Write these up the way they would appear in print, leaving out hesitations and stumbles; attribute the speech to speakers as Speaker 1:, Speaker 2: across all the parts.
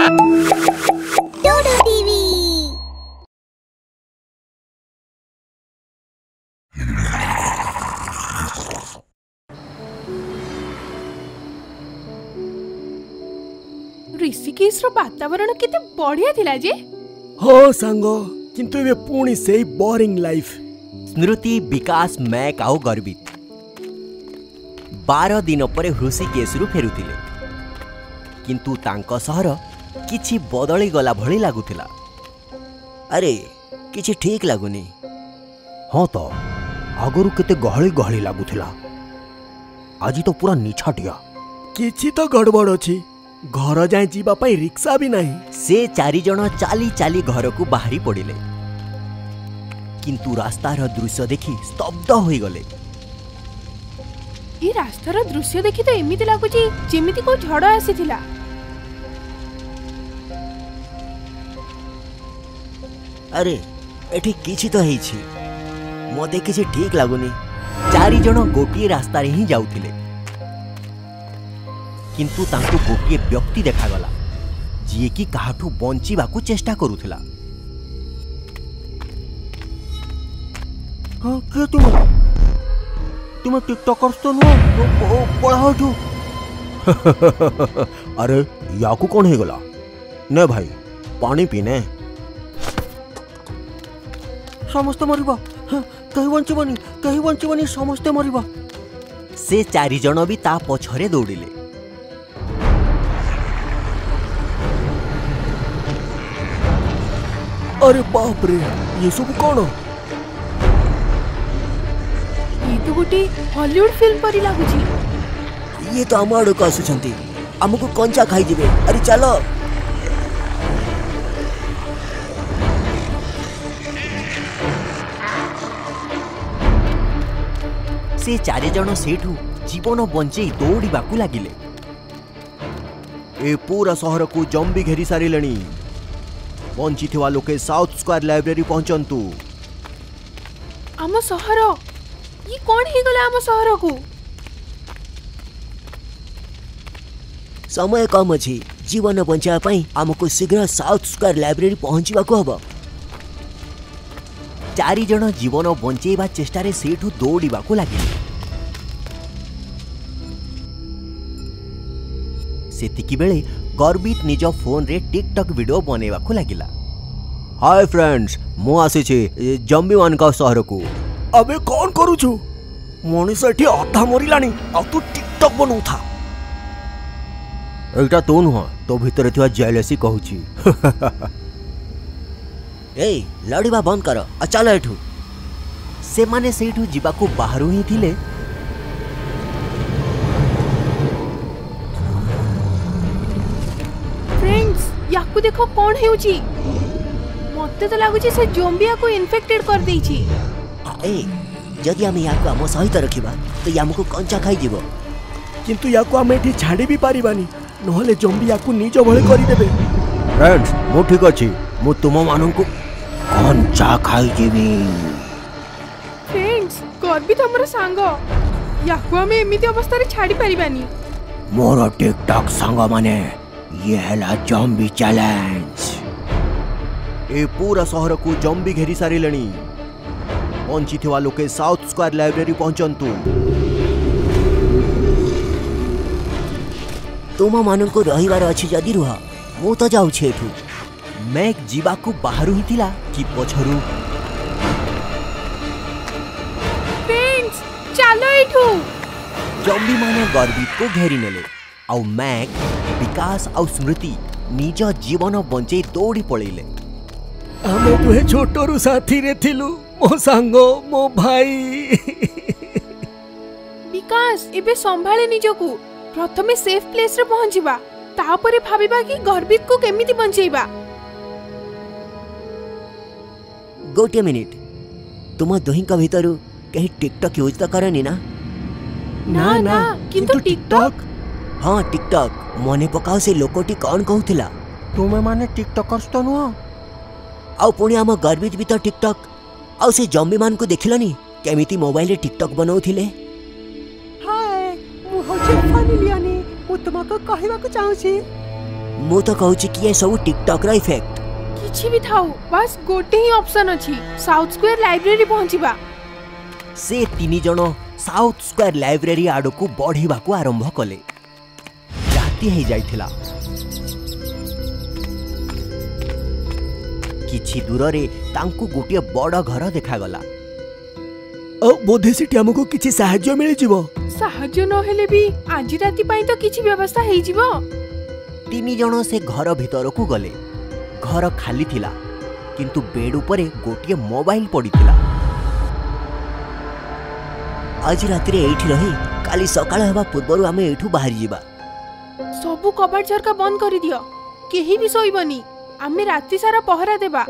Speaker 1: डोडो TV.
Speaker 2: Rishikesh रो वातावरण केते बढ़िया थिला जे।
Speaker 3: हो सांगो, किंतु एबे पुणी सेही बोरिंग लाइफ।
Speaker 4: स्मृति, विकास, मैक आउ गर्वित 12 दिन पर ऋषिकेश रु फेरुथिले, किंतु तांको सहर किछि बदली गला भली लागुथिला।
Speaker 5: अरे किछि ठीक लागुनी।
Speaker 6: हाँ तो आगरु केते गहली गहली लागुथिला, आज तो पूरा निछाटिया।
Speaker 3: किछि तो गड़बड़ अछि, घर जाए जीवा पई रिक्शा भी नहीं।
Speaker 4: से 4 जण चाली चाली घर को बाहरी पड़िले, किंतु रास्तार दृश्य देखि स्तब्ध होई गले।
Speaker 2: ई रास्तार दृश्य देखि तो एमिति लागुची जेमिति को झड़ आसीथिला।
Speaker 5: अरे एठी किछि तो हेछि, मते किछि ठीक लागुनी।
Speaker 4: 4 जण गोटिए रास्ता रे ही जाउथिले, किंतु तांको गोटिए व्यक्ति देखागला जी कि काहाठू बंचिबाकू चेष्टा करूथिला।
Speaker 6: हाँ के तुम टिकटॉकर्स तो नुह, पळा होठू। अरे याकू कौन हे गला ने भाई, पानी पीने। समस्ते मरिबा, कहीं बंचिबनी समस्ते मरिबा।
Speaker 4: से 4 जण भी ता पछरे दौड़िले।
Speaker 3: अरे बाप रे, ये सब कौन?
Speaker 2: ई तो गोटे हॉलीवुड फिल्म परी लागुची।
Speaker 5: ये तो हम आड़ को आसुछंती, हमको कंचा खाई दिबे। अरे चलो।
Speaker 4: से 4 जण सेठू जीवन बंचई दौड़िबाकू लागिले।
Speaker 6: ए पूरा सहर को जम्बी घेरी सारिलेनी, बंची थिवा लोके साउथ स्क्वायर लाइब्रेरी पहुंचंतु।
Speaker 2: आम सहर ये कौन ही गला आम सहर को?
Speaker 5: समय कम अछि, जीवन बंचा पई हमको शीघ्र साउथ स्क्वायर लाइब्रेरी पहुंचीबा को हबो।
Speaker 4: 4 जण जीवन बंचेबा चेष्टा रे सेठू दौड़िबाकू लागिले। सेतिकी बेले गर्वित निज फोन रे टिकटॉक वीडियो बनेबाकू लागिला।
Speaker 6: हाय फ्रेंड्स, मु आसीछि जम्बी मान का सहर को।
Speaker 3: अबे कौन करूछु? मनीष एठी अधा मरिलानी, आ तू टिकटॉक बनौथा।
Speaker 6: एटा तो नुह, तो भितर थिवा जेलसी कहूची।
Speaker 5: ए लड़ीबा बंद कर, चल एठू।
Speaker 4: से माने सेठू जिबाकू बाहरु ही थिले।
Speaker 2: फ्रेंड्स, याकू देखो कौन हेउची। मते तो लागुची से जोम्बिया को इन्फेक्टेड कर देइची।
Speaker 5: ए जदि हम याकू हम सहित रखिबा तो यामको कंचा खाई जीवो।
Speaker 3: किंतु याकू हम एठी छाड़ी भी पारिबानी, नहले जम्बी याकू निज भले करि देबे।
Speaker 6: फ्रेंड्स, मु ठीक अछि, मु तुम माननकु कंचा खाई जीवी।
Speaker 2: फ्रेंड्स, गर्वित हमर सांग, याकू हम एमिति अवस्था रे छाड़ी पारिबानी।
Speaker 6: मोर टिकटॉक सांग माने ये हैला जम्बी चैलेंज। ए पूरा सहर को जम्बी घेरी सारिलेनी, बंची थिवा लोके साउथ स्क्वायर लाइब्रेरी पहुंचंतु।
Speaker 5: तुम माननको रहिबार अछि जदि रुह, मु तो जाउ छे एठू।
Speaker 4: मैक जीवाकू बाहरु ही थिला कि पछरु।
Speaker 2: फ्रेंड्स, चलो एठू।
Speaker 4: जम्बी माने गर्वित को घेरी नेले, आउ मैक, विकास आउ स्मृति निज जीवन बंचई दौड़ी पड़ेले।
Speaker 3: हमें तुहे छोटरू साथी रे थिलु, मो सांगो, मो भाई।
Speaker 2: विकास एबे संभाळे निजकू, प्रथमे सेफ प्लेस रे पहुंचीबा, तापरे भाबिबा कि गर्वित को केमिति बंचेइबा।
Speaker 5: गोटे मिनिट, तुम दोहिंक भितरु कहीं टिकटॉक यूज तो करनी ना?
Speaker 2: ना ना, किंतु टिकटॉक।
Speaker 5: हाँ टिकटॉक, मने पकाओ से लोकोटी कौन कहूथिला?
Speaker 6: तुमे माने टिकटॉकर्स तो नुह?
Speaker 5: आउ पुणी आम गर्वित भी तो टिकटॉक। आउ से जम्बी मान को देखिलनी केमिति मोबाइल रे टिकटॉक बनाउथिले।
Speaker 7: हाय, मु होछि फानी लियानी, मु तुमको कहबा को चाहूछि।
Speaker 5: मु तो कहूँ कि ये सब टिकटॉक रो इफेक्ट।
Speaker 2: किछि भी थाउ बस गोटे ही ऑप्शन अछि साउथ स्क्वायर लाइब्रेरी पहुंचीबा।
Speaker 4: से तीन जन साउथ स्क्वायर लाइब्रेरी आड़ को बढ़िबा को आरंभ कले। राति हो जाइथिला। किछि दूर रे तांकु गोटे बड़ घर देखागला।
Speaker 3: बोधे सेठी हमको किछि साहाय्य मिल जिवो।
Speaker 2: साहाय्य न हेले भी आज राति पई तो किछि व्यवस्था हेइ जिवो।
Speaker 4: तीन जन से घर भीतर को गले। घर खाली थिला किंतु बेड ऊपर गोटे मोबाइल पड़ीथिला।
Speaker 5: आज राति रे एठी रही काली सकाळ हवा पूर्वरु आमे एठू बाहर जिबा।
Speaker 2: सबु कबाट झरका बंद करि दियो। केही भी सोइबनी। आमे राति सारा पहरा देबा।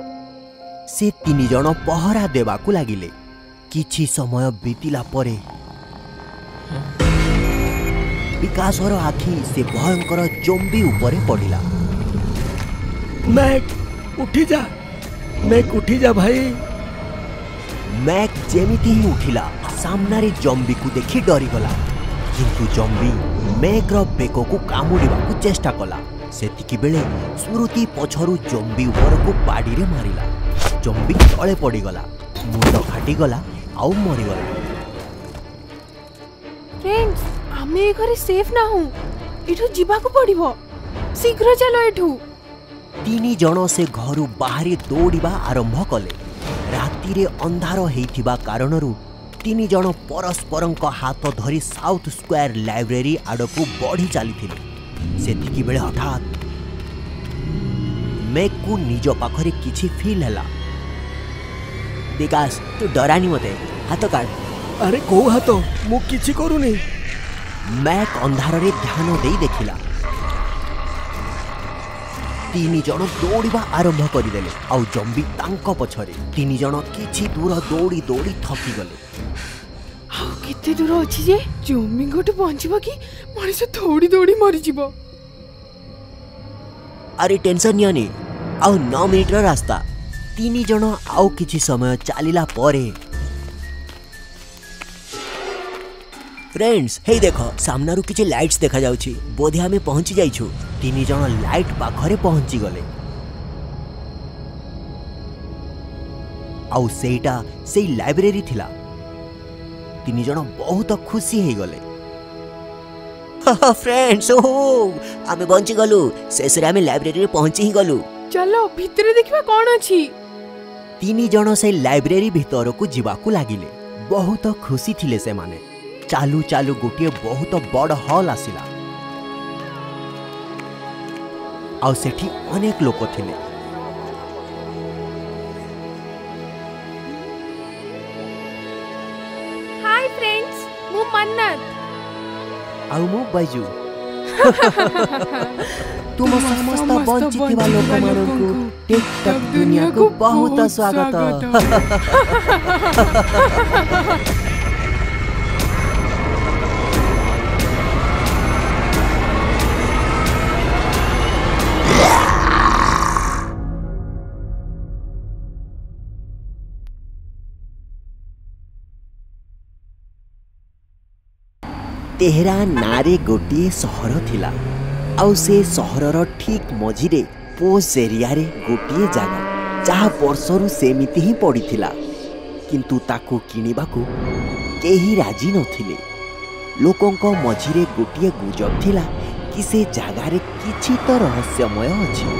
Speaker 4: से तीन जन पहरा देबा को लागिले। किछि समय बीतिला परे विकासर आखि से भयंकर जोम्बी ऊपर पड़िला।
Speaker 3: मैक उठी जा। मैक उठी जा भाई।
Speaker 4: मैक जेमिति ही उठिला सामनारे जम्बी को देखि डरी गला। किंतु जम्बी मैक रो बेक को कामुड़िबा को चेष्टा कला। सेतिकी बेले स्मृति पछरु जम्बी ऊपर को बाड़ी रे मारिला। जम्बी तळे पड़ी गला। मुंड फाटी गला आउ मरी गला।
Speaker 2: फ्रेंड्स आमे घरे सेफ ना हूं। एठू जिबा को पड़िबो। शीघ्र चलो एठू।
Speaker 4: तीन जन से घरु बाहरी दौड़िबा आरंभ कले। राति रे अंधार हेइथिबा कारणरु तीन जन परस्परंक हाथ धरी साउथ स्क्वायर लाइब्रेरी आड़कू बढ़ी चलीथिले। सेतिकी बेले हठात मैक को निज पाखरे किछि फील हैला।
Speaker 5: विकास तू डरानी मते हाथ काट।
Speaker 3: अरे को हाथ मु किछि करूनी।
Speaker 4: मैक अंधार रे ध्यान देई देखिला। तीन जन दौड़िबा आरंभ करिदेले आउ जम्बी तांको पछरे। तीन जन किछि दूर दौड़ी दौड़ी थकी गले।
Speaker 2: आउ केते दूर अछि जे जम्बी गोटे पहुंचीबो कि मଣିଷ दौड़ी दौड़ी मरि जिवो।
Speaker 5: अरे टेंशन नियनी आउ 9 मिनिट रो रास्ता।
Speaker 4: तीन जन आउ किछि समय चलिला परे
Speaker 5: फ्रेंड्स हे देखो सामनारु किछि लाइट्स देखा जाउछि। बोधे हमें पहुंची जाइछु।
Speaker 4: तीन जन लाइट पाखरे पहुंची गले। आउ सेटा सेई लाइब्रेरी थिला। तीन जन बहुत खुशी हे गले।
Speaker 5: फ्रेंड्स ओहो आमे बंची गलु। शेष रे आमे लाइब्रेरी रे पहुंची ही गलु।
Speaker 2: चलो भितरे देखिबा कोन अछि।
Speaker 4: तीन जन से लाइब्रेरी भीतर को जीवाकू लागिले। बहुत खुशी थिले से माने। चालू चालू गोटे बहुत बड़ हॉल आसिला। आउ सेठी अनेक लोक थिले।
Speaker 2: हाय फ्रेंड्स मु मन्नत
Speaker 4: आउ मु बैजू। तुम समस्त वंचित थिबा लोक माननकु टिकटॉक दुनिया को बहुत स्वागत। तेहरान नारे गोटे सहर थिला। आउ से सहरर ठीक मझिरे पोस्ट एरिया रे गोटे जगह जहाँ वर्षरु सेमिति ही पड़ीथिला। किंतु ताकू किनिबाकू केही राजी नथिले। लोकंक मझिरे गोटे गुजब थिला कि से जगह रे किछि तो रहस्यमय अछि।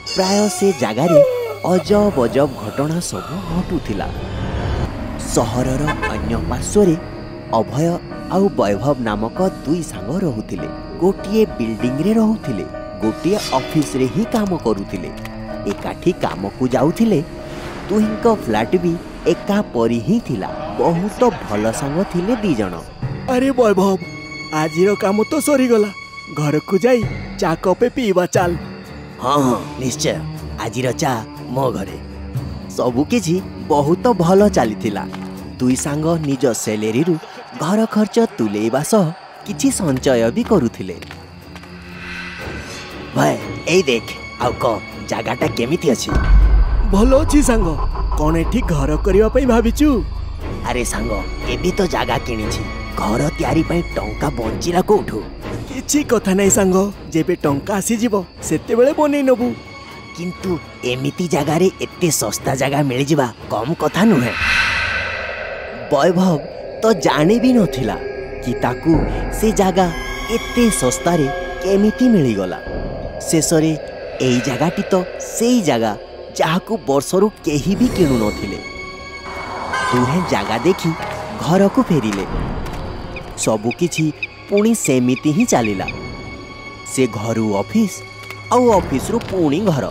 Speaker 4: प्राय से जगह रे अजब अजब घटना सब घटुथिला। सहरर अन्य पार्श्वरे अभय आउ वैभव नामक दुई सांग रहुथिले। गोटे बिल्डिंग रे रहुथिले। गोटे ऑफिस रे ही काम करुथिले। एकाठी काम को जाउथिले। दुहिंक फ्लैट भी एका परी ही थिला। बहुत भल सांग थिले दी जण।
Speaker 3: अरे वैभव आजिर काम तो सरी गला। घर को जाई चा कपे पीवा चाल।
Speaker 5: हाँ हाँ निश्चय आजिर चा मो घरे।
Speaker 4: सबु किछि बहुत भल चलीथिला। दुई सांग निज सैलरी रु घर खर्च तुलेइबा सह किछि संचय भी करुथिले।
Speaker 5: भाई एई देख आउ को जगाटा केमिति अछि।
Speaker 3: भलो अछि सांग। कोन एठी घर करिवा पई भाबिचु।
Speaker 5: अरे सांग एबी तो जागा किनिछि। घर तयारी पई टंका बंचिला कोठु।
Speaker 3: किछि कथा नहीं सांग जेबे टंका आसी जीवो सेते बेले बनै नबु।
Speaker 5: किंतु एमिति जगार एते सस्ता जगह मिल जावा कम कथा नुहे।
Speaker 4: वैभव तो जाने भी नथिला कि ताकू से जगह एते सस्तारे केमिति मिलिगला। शेषरे एई जगाटी तो सेई जगह जहाकू वर्षरू केही भी किणु नथिले। दुहे जगह देखी घर को फेरिले। सबु किछि पुणी सेमिति ही चलिला। से घरू ऑफिस आउ ऑफिस रु पुणी घर।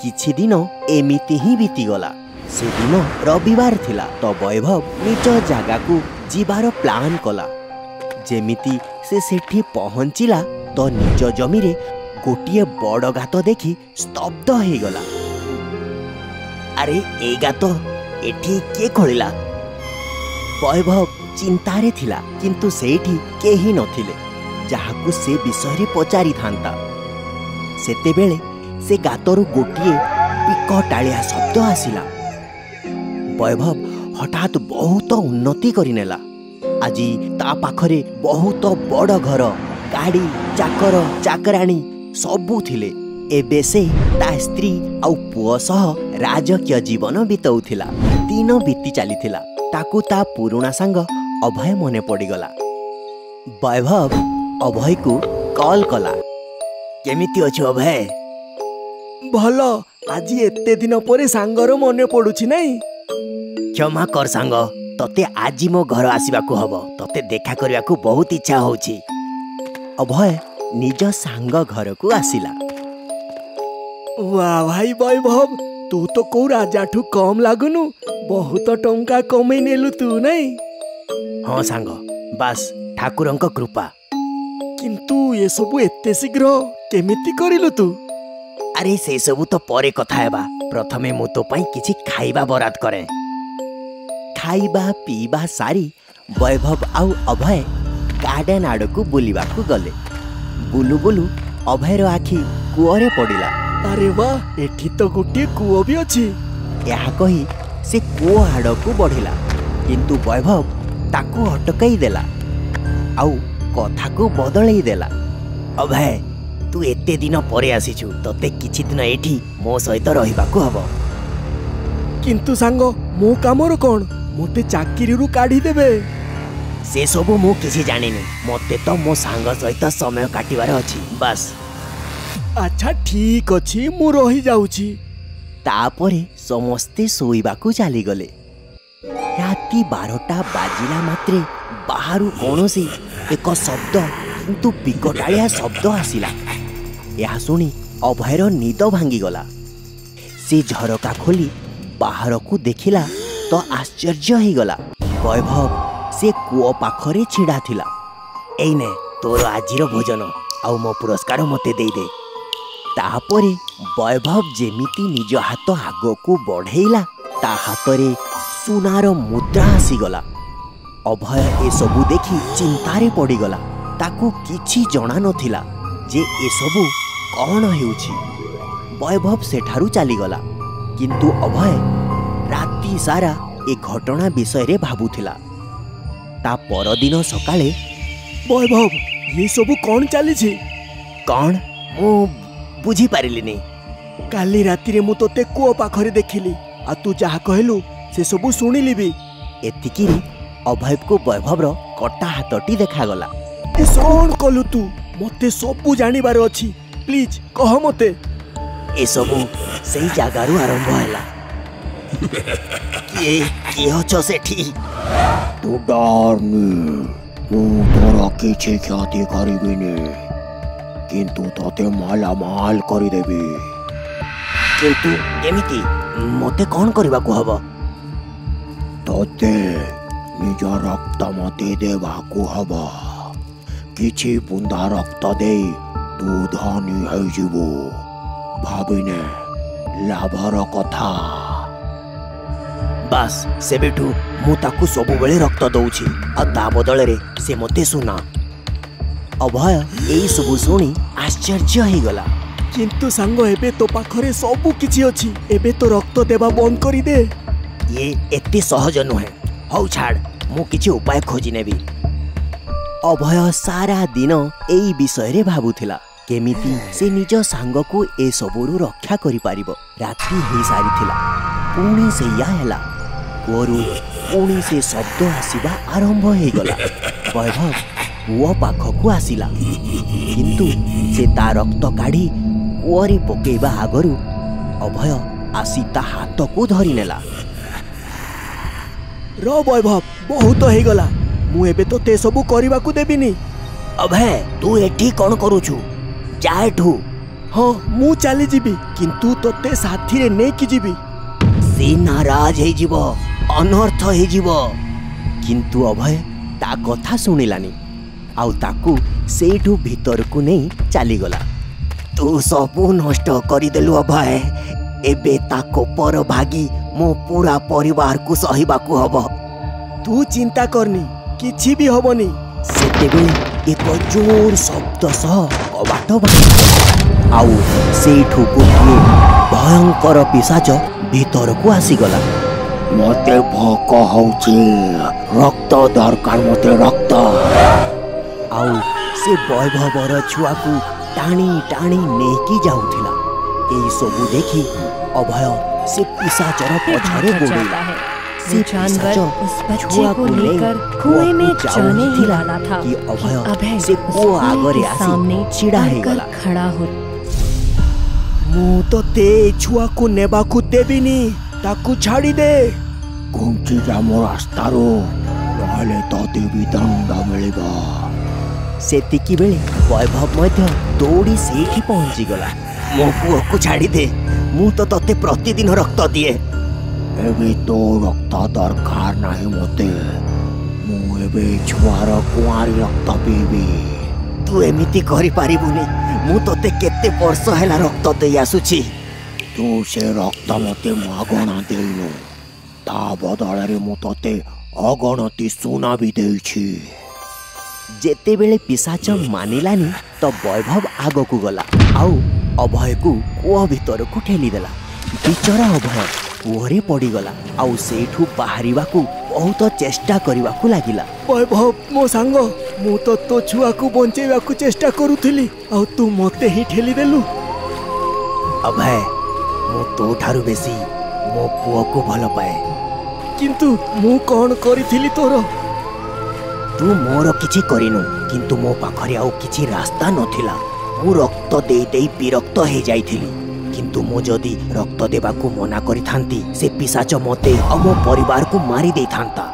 Speaker 4: किछि दिन एमिति ही बीतीगला। से दिन रविवार थिला तो वैभव निज जगह को जीवार प्लान कला। जेमिति से सेठी पहुंचिला तो निज जमी रे गोटिए बड़ गात देखी स्तब्ध हो गला। अरे ए गात एठी के खोलिला? वैभव चिंतारे थिला किंतु सेठी केही नथिले जहाकू से विषय रे पचारि थांता। सेतेबेले से गातरू गोटिए पिकटालिया शब्द आसिला। वैभव हठात बहुत उन्नति करिनेला। आजी ता पाखरे बहुत बड़ घर, गाड़ी, चाकर चाकराणी सबू थिले। एबे से ता स्त्री आउ पुओ सह राजकीय जीवन बिताउथिला। दिन बीती चलीथिला। ताकू ता पुरुणा सांग अभय मने पड़ीगला। वैभव अभय को कॉल कला। केमिति अछि अभय?
Speaker 3: भलो। आजी एते दिन परे सांगर मने पडुछि नाही।
Speaker 5: क्षमा कर सांग, तते आज मो घर आसीबाकू हबो। तते देखा करियाकू बहुत इच्छा होछि।
Speaker 4: अभय निज सांग घर को आसिला।
Speaker 3: वाह भाई वैभव, तू तो को राजाठू कम लागुनु। बहुत टंका कमे नेलु तू नहीं।
Speaker 5: हाँ सांग, बास ठाकुरंक कृपा।
Speaker 3: किंतु ये सबु एते शीघ्र केमिति करिलु तू?
Speaker 5: अरे से सबू तो परे कथा हेबा। प्रथमे मु तो पई किछि खाइबा बराद करे।
Speaker 4: खाइबा पीबा सारी वैभव आउ अभय गार्डन आड़ को बुलिबा को गले। बुलु बुलु अभयर आखि कुओरे पड़िला।
Speaker 3: अरे वाह, एठी तो गोटे कुओ भी अछि।
Speaker 4: यह कही से कुओ आड़ को बढ़िला किंतु वैभव ताकू अटकई देला आउ कथा को बदलई देला।
Speaker 5: अभय, तू एते दिन परे आसीछु, तते किछि दिन एठी मो सहित रहिबाकू हबो।
Speaker 3: किंतु सांग मो कामर कोन? मोते चाकिरी रु काढी देबे।
Speaker 5: से सबू मु किछि जानिनी। मते तो मो सांग सहित समय काटिबार अछि बस।
Speaker 3: अच्छा ठीक अछि, मु रही जाउछि।
Speaker 4: तापरे समस्ते सोइबाकू चली गले। राति 12टा बाजिला मात्रे बाहरु कोनोसी एक शब्द किंतु बिकटालिया शब्द आसिला। यह सुनी अभयर निद भांगी गला। से झरका खोली बाहर को देखिला तो आश्चर्य ही गला। वैभव से कुओ पाखरे छिड़ा थिला।
Speaker 5: एइने तोर आजिर भोजन आउ मो पुरस्कार मते देई दे।
Speaker 4: तापरे वैभव जेमिति निज हाथ आगो को बढ़ेला ता हाथरे सुनार मुद्रा आसीगला। अभय ए सबु देखी चिंतारे पड़ीगला। ताकू किछि जणा नथिला जे ए सबु कौन हेउछि। वैभव सेठारु चलीगला किंतु अभय राति सारा ए घटना विषय रे भाबुथिला। ता परदिन सकाळे
Speaker 3: वैभव, ये सबु कौन चलीछि?
Speaker 4: कौन
Speaker 5: मु बुझी पारिलिनी।
Speaker 3: काली राति रे मु तोते कुओ पाखरे देखिली आ तू जहा कहलु से सबु सुनिली भी।
Speaker 4: एतिकी रे अभय को वैभवर कटा हाथटी देखागला।
Speaker 3: ए कौन कलु तू? मते सबु जानिबार अछि, प्लीज कह मते।
Speaker 5: ए सबु सेही जागारु आरंभ हैला। किए अछ सेठी?
Speaker 6: तू डरनी, मु तोर किछि क्षति करिबिनी किंतु तते मालामाल करिदेबी।
Speaker 5: किंतु केमिति? मते कौन करबाकू हबो?
Speaker 6: तते निज रक्त मते देबाकू हबो। किछि बुंदा रक्त दे तू धनी होइजिबो। भाबिने लाभर कथा।
Speaker 5: बास सेबेठू मु ताकू सबु बेले रक्त दउछि आ ता बदले रे से मते सुना।
Speaker 4: अभय एई सबु सुनी आश्चर्य ही गला।
Speaker 3: किंतु सांग एबे तो पाखरे सबु किछि अछि। एबे तो रक्त देबा बंद करी दे।
Speaker 5: ये एते सहज नुहे। हौ छाड़, मु किछि उपाय खोजी नेबी।
Speaker 4: अभय सारा दिन एई विषय भाबुथिला केमिति से निज सांग को ए सबुरु रक्षा करि पारिबो। राति हे सारिथिला पुणी सेया हैला कुअरु पुणी से शब्द आसीबा आरंभ हे गला। वैभव कुआ पाखकु आसिला किंतु से ता रक्त काढ़ी कुअरी पकेबा आगरु अभय आसी ता हाथ को धरि नेला।
Speaker 3: र वैभव बहुत हे गला मु एबे तो ते सबु करबा को देबिनी।
Speaker 5: अभय तू एठी कोन करूछु जा एठू।
Speaker 3: हाँ मु चली जीवी किंतु तोते साथी रे नै कि जीवी।
Speaker 5: से नाराज हे जीव अनर्थ हे जीव।
Speaker 4: किंतु अभय ता कथा सुनिलानी आउ ताकू सेठू भीतर को नहीं चली गला।
Speaker 5: तू सबू नष्ट करदेलु अभय। एबे ताको पर भागी मो पूरा परिवार को सहिबाकू हब।
Speaker 3: तू चिंता करनी किछि भी हबनी।
Speaker 4: सेतेबेले एक जोर शब्द सह कबाट बाहर आउ सेठू गोटे भयंकर पिशाच भीतर को आसीगला।
Speaker 5: मते भोक होउची रक्त दरकार मते रक्त।
Speaker 4: आउ से वैभवर छुआ को टाणी टाणी नेकी जाउथिला। एई सबु देखि अभय से पिशाचर पछरे गोड़ेला।
Speaker 1: वो जानवर उस बच्चे को लेकर कुएं में जाने ही वाला था
Speaker 4: कि
Speaker 1: अभय
Speaker 4: से को आगरे आसी
Speaker 1: सामने
Speaker 4: छिड़ा हे गला।
Speaker 1: खड़ा हो।
Speaker 3: मु तो ते छुआ को नेबा को देबिनी ताकू छाड़ी दे।
Speaker 5: घुंची जा मो रास्तारो नहले तोते भी दंड मिलिबा।
Speaker 4: सेतिकी बेले वैभव मध्य दौड़ी सेठी पहुंची गला।
Speaker 5: मो पुओ को छाड़ी दे मु तो तोते प्रतिदिन रक्त दिए। एबे तो रक्त दरकार नाही मते। मु एबे छुआर कुआरी रक्त पीबी। तू एमिति करि पारिबुनी। मु तोते केते वर्ष हैला रक्त देई आसुची। तू से रक्त मते मागणा देइनु ता बदଳରେ मु तोते अगणति सुना भी देइछि।
Speaker 4: जेते बेले पिशाच मानिलानी तो वैभव आग को गला आउ अभय को कुआ भीतर को ठेली देला। बिचरा अभय कुहरे पड़ी गला आउ सेठू बाहरिबा को बहुत चेष्टा करिबा को लागिला।
Speaker 3: वैभव मो सांग मु तो छुआ को बंचेबा को चेष्टा करूथिली आउ तू मते ही ठेली देलु।
Speaker 5: अभय मो तो ठारू बेसी मो पुओ को भल पाए।
Speaker 3: किंतु मु कौन करिथिली तोर।
Speaker 5: तू मोर किछि करिनु किंतु मो पाखरे आउ किछि रास्ता नथिला। मु रक्त देई देई विरक्त हे जाइथिली किंतु मो जदी रक्त देबा को मना करि थांती से पिशाच मते आ मो परिवार को मारी देई थांता।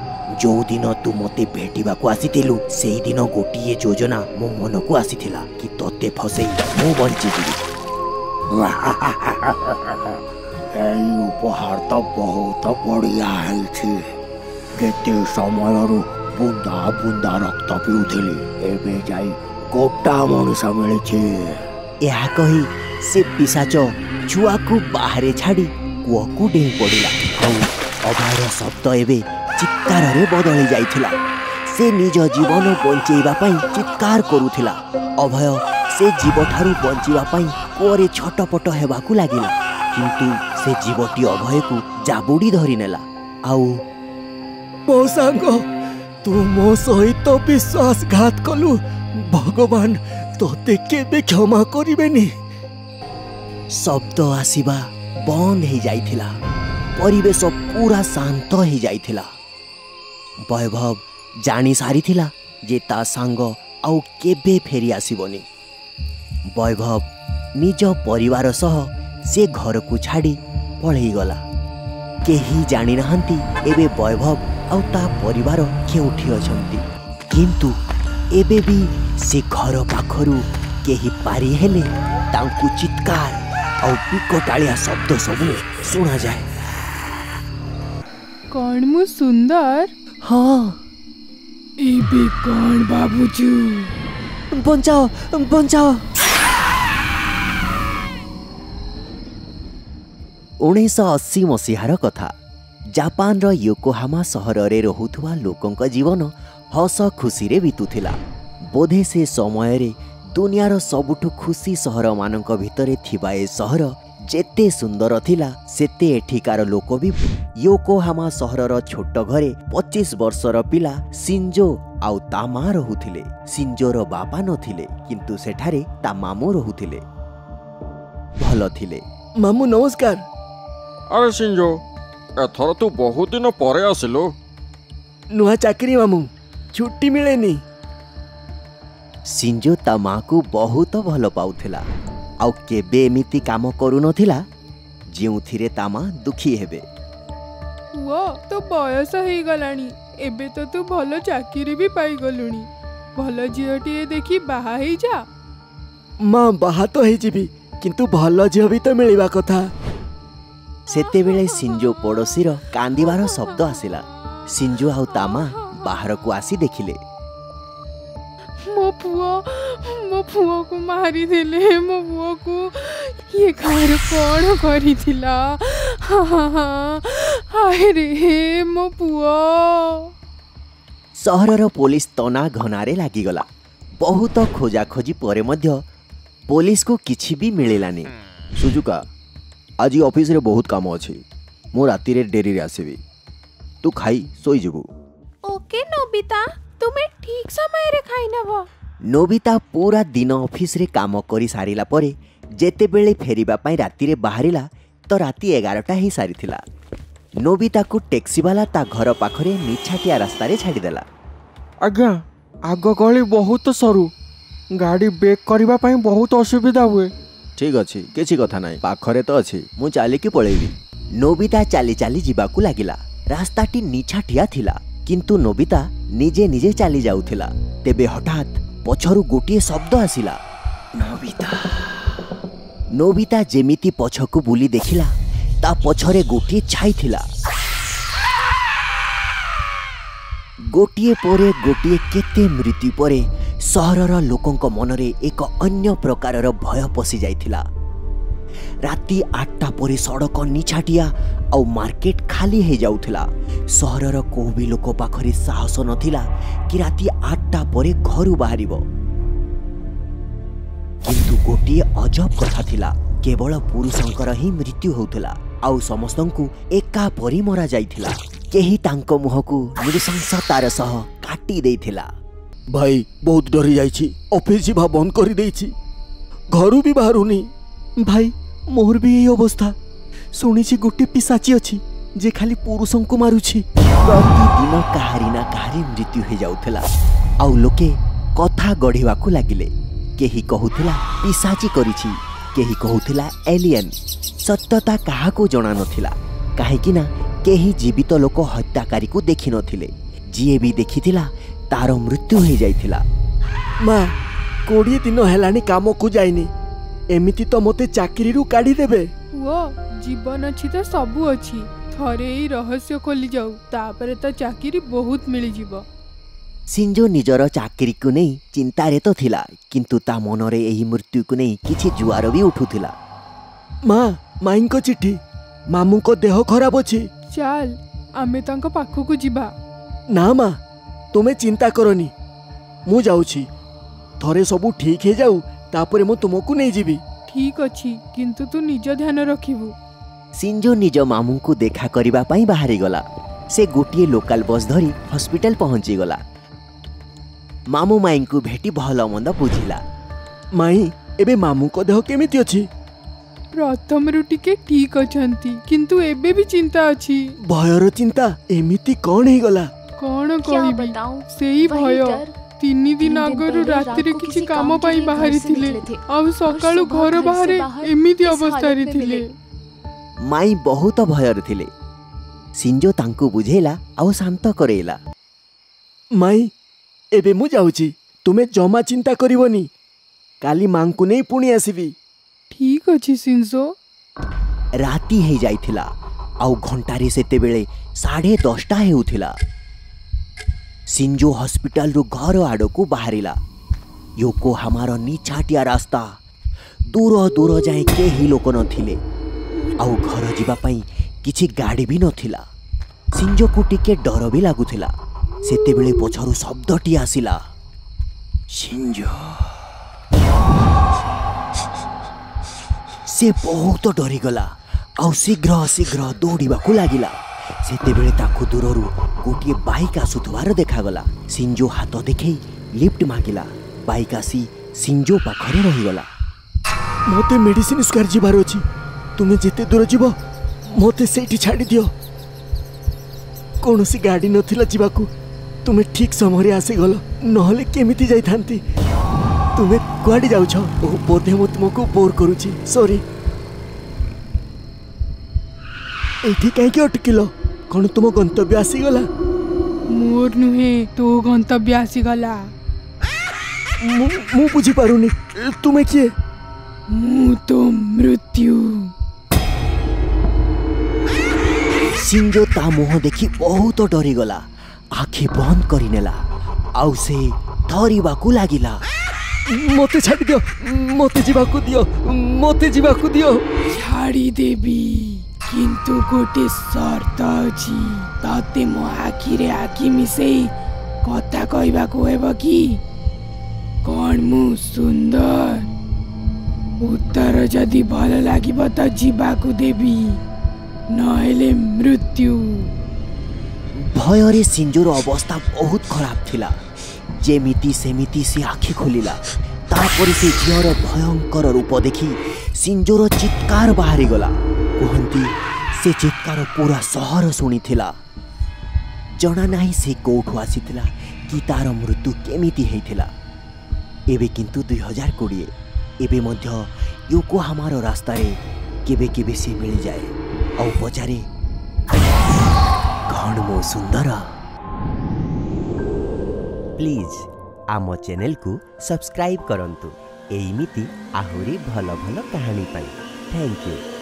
Speaker 5: जो दिन तू मते भेटिबा को आसीथिलु सेही दिन गोटिए योजना मो मन को आसीथिला कि तोते फसेई मो बंची जीवी। एई उपहार तो बहुत बढ़िया है। केते समयरु बुंदा बुंदा रक्त पिउथिली एबे जाई गोटा मनुष्य मिलिछि।
Speaker 4: यह कही से पिशाच छुआ को बाहरे छाड़ी कुआ को डेई पड़िला। अभयर शब्द एबे चित्कार रे बदली जाइथिला। से निज जीवन बंचेबा पई चित्कार करूथिला। अभय से जीव ठारू बंचीबा पई कुआरे छटपट हेबा को लागिला किंतु से जीवटी अभय को जाबुड़ी धरि नेला। आउ
Speaker 3: मो सांग तू मो सहित विश्वासघात कलु। भगवान तोते केबे क्षमा करिबेनी।
Speaker 4: शब्द आसीबा बंद हो जाइथिला। परिवेश पूरा शांत हो जाइथिला। वैभव जानी सारिथिला जे ता सांग आउ केबे फेरी आसीबनी। वैभव निज परिवार सह से घर को छाड़ी पळेई गला। केही जानी नाहंती एबे वैभव आउ ता परिवार केउठी अछंती किंतु एबे भी से घर पाखरु केही पारी हेले तांकु चित्कार आउ बिकटालिया शब्द सबु सुना जाए।
Speaker 2: कौन मु सुंदर।
Speaker 3: हाँ
Speaker 2: एबे कौन बाबूजू
Speaker 3: बंचाओ बंचाओ।
Speaker 4: 1980 मसीहार कथा। जापान रो योकोहामा सहर रे रहुथुवा लोकंक जीवन हस खुशी रे बितुथिला। बोधे से समय रे दुनियार सबुठु खुशी सहर मानक भितरे थिबा ए सहर जेते सुंदर थिला सेते एठिकार लोक भी। योकोहामा सहरर छोट घरे 25 वर्षर पिला सिंजो आउ ता मां रहुथिले। सिंजोर बापा नथिले किंतु सेठारे ता मामू रहुथिले। भल थिले।
Speaker 3: मामू नमस्कार।
Speaker 7: अरे सिंजो एथर तू बहुत दिन परे आसिलु।
Speaker 3: नुआ चाकरी मामू छुट्टी मिलेनी।
Speaker 4: सिंजो ता माँ को बहुत भल पाउथिला आउ केबे एमिति काम करू नथिला जेउथिरे ता माँ दुखी हेबे।
Speaker 2: वो तो बयस ही गलानी एबे तो तू भल चाकरी भी पाई गलुनी। भल झीलटिए देखी बाहा ही जा।
Speaker 3: माँ बाहा तो हे जीबी किंतु भल झील भी तो मिलिबा कथा।
Speaker 4: सेते बेले सिंजो पड़ोसीर कांदिबार शब्द आसिला। सिंजो आउ ता माँ बाहर को आसी देखिले।
Speaker 2: मो पुओ को मारी देले। मो पुओ को ये घर कौन करी थिला। हाय रे मो पुओ।
Speaker 4: सहरर पुलिस तना घनारे लागिगला। बहुत खोजा खोजी परे मध्य पुलिस को किछि भी मिलिलानी।
Speaker 6: सुजुका आज ऑफिस रे बहुत काम अछि। मो राती रे डेरी रे आसीबी। तू खाई सोई जबू।
Speaker 2: ओके नोबिता तुम्हें ठीक समय रे खाई नबो।
Speaker 4: नोबिता पूरा दिन ऑफिस रे काम करी सारिला परे जेते बेले फेरिबा पई राती रे बाहरिला तो राती 11टा ही सारिथिला। नोबिता को टैक्सी वाला ता घर पाखरे निछाटिया रास्ता रे छाडी देला।
Speaker 7: आज्ञा आग गली बहुत सरू गाड़ी ब्रेक करबा पई बहुत असुविधा हुए।
Speaker 6: ठीक अछि किछि कथा नाही पाखरे तो अछि मु चाली की पळेबी।
Speaker 4: नोबिता चाली चाली जिबाकू लागिला। रास्ताटी निछाटिया थिला किंतु नोबिता निजे निजे चाली जाउथिला। तेबे हठात पछरु गोटिए शब्द आसिला। नोबिता जेमिति पछकू बुली देखिला ता पछरे गोटिए छाई थिला। गोटिए परे गोटिए केते मृत्यु परे सहरर लोकंक मनरे एक अन्य प्रकारर भय पसी जाइथिला। राति 8टा परे सड़क निछाटिया आउ मार्केट खाली हो जाउथिला। सहरर कोई भी लोक पाखरे साहस नथिला कि राति 8टा परे घरु बाहरिबो। किंतु गोटिए अजब कथा थिला केवल पुरुषंकर ही मृत्यु होउथिला आउ समस्तंकु एका परी मरा जाइथिला। केही तांको मुहकु नृशंसतार सह काटी देइथिला।
Speaker 3: भाई बहुत डरी जाइछि। ऑफिस जीवा बंद करी देइछि। घरु भी बाहरुनी। भाई मोर भी यही अवस्था। शुणी गोटे पिसाची अच्छी जे खाली पुरुषों को मारुछि।
Speaker 4: प्रतिदिन काहारी ना काहारी मृत्यु हो जाउथिला आउ लोके कथा गढ़िवाकू लागिले। केही कहूथिला पिसाची करिछि केही कहूथिला एलियन। सत्यता काहाको जणा नथिला काहेकि ना केही जीवित लोक हत्याकारी को देखि नथिले। जिए भी देखिथिला तार मृत्यु हो जाइथिला।
Speaker 3: माँ 20 दिन हेलानी काम को जाइनी। एमिति तो मते चाकरी रु काढी देबे।
Speaker 2: वो जीवन अच्छी तो सबू अच्छी। थरे ही रहस्य खोली जाऊ तापरे तो चाकरी बहुत मिली जीव।
Speaker 4: सिंजो निजर चाकरी को नहीं चिंतारे तो थिला किंतु ता मनरे एही मृत्यु को नहीं किछि जुआर भी उठुथिला।
Speaker 3: माँ माई को चिट्ठी मामू को देह खराब अछि।
Speaker 2: चल आमे तांको पाखो को जीवा।
Speaker 3: ना माँ तुमे चिंता करनी मु जाउछि। थरे सबू ठीक हे जाऊ तापरे मु तुमको नहीं जीवी।
Speaker 2: ठीक अच्छी किंतु तू निज ध्यान रखिबू।
Speaker 4: सिंजो निज मामू को देखा करिबा पई बाहरी गला। से गोटिए लोकल बस धरी हॉस्पिटल पहुंची गला। मामू माई को भेटी भल मंद बुझिला।
Speaker 3: माई एबे मामू को देह केमिति अछि?
Speaker 2: प्रथम रु टिके ठीक अछंती किंतु एबे भी चिंता अछि।
Speaker 3: भयर चिंता एमिति कोन हे गला?
Speaker 2: कोन कहबी सेही भय। 3 दिन आगरु राति रे किछि काम पाई बाहरी थिले अब सकाळु घर बाहरे एमिति अवस्था रे थिले।
Speaker 4: माई बहुत भयर थिले। सिंजो तांको बुझेला आउ शांत करेला।
Speaker 3: माई एबे मु जाउची तुमे जमा चिंता करिवनी। काली मां को नै पुणी आसीबी।
Speaker 2: ठीक अछि सिंजो।
Speaker 4: राति हे जाइथिला आउ घंटारे सेते बेले 10:30 हेउथिला। सिंजो हॉस्पिटल रु घर आड़ को बाहरिला। योकोहामार निछाटिया रास्ता दूर दूर जाए केही लोक नथिले आउ घर जीवा पई किछि गाड़ी भी नथिला। सिंजो को टिके डर भी लागुथिला। सेते बेले पछरु शब्दटी आसिला। से बहुत डरीगला आउ शीघ्र शीघ्र दौड़ाकू लगिला। सेतेबेले ताकू दूररू गोटे बाइक आसुथवार देखागला। सिंजो हाथ देखई लिफ्ट मागिला। बाइक आसी सिंजो पाखरे रहीगला।
Speaker 3: मते मेडिसिन स्क्वायर जीवार अछि। तुमे जेते दूर जीव मते सेठी छाड़ी दियो। कौनसी गाड़ी नथिला जीवाकू। तुमे ठीक समय आसी गल नहले केमिति जाई थांती। तुमे कुआडी जाउछ? ओ बोधे मु तुमको बोर करूची। सॉरी। एठी काहे के अटकिलो? कौन तुम गंतव्य आसी गला?
Speaker 2: मोर नुहे तो गंतव्य आसी गला।
Speaker 3: मु बुझी पारुनी तुमे किए?
Speaker 2: मु तो मृत्यु।
Speaker 4: सिंजो ता मुह देखी बहुत डरीगला। आखि बंद करिनेला आउ से थरीबाकू लागिला।
Speaker 3: मते छाड़ी दियो। मते जीवाकू दियो। मते जीवाकू दियो।
Speaker 2: छाड़ी देबी किंतु गोटे शर्त अछि। ताते मो आखिरे आखि मिसेई कथा कहबाकू हेब कि कौन मु सुंदर? उत्तर जदि भल लागिब त जीवाकू देबी नहेले मृत्यु।
Speaker 4: भୟରେ सिंजोर अवस्था बहुत खराब थिला। जेमिति सेमिति से आखि खोलिला। तापर से झीर भयंकर रूप देखी सिंजोर चित्कार बाहरी गला। कहती से चित्कार पूरा सहर शुणिथिला। जना नाही से कोठु आसीथिला कि तार मृत्यु केमिति हेइथिला। एबे किंतु 2020 एबे मध्य योकोहामार रास्ता रे केबे केबे से मिल जाए और पचारे कौन मो सुंदर। प्लीज आम चैनल को सब्सक्राइब करंतु एमिति आहुरी भल भल कहानी पाई। Thank you.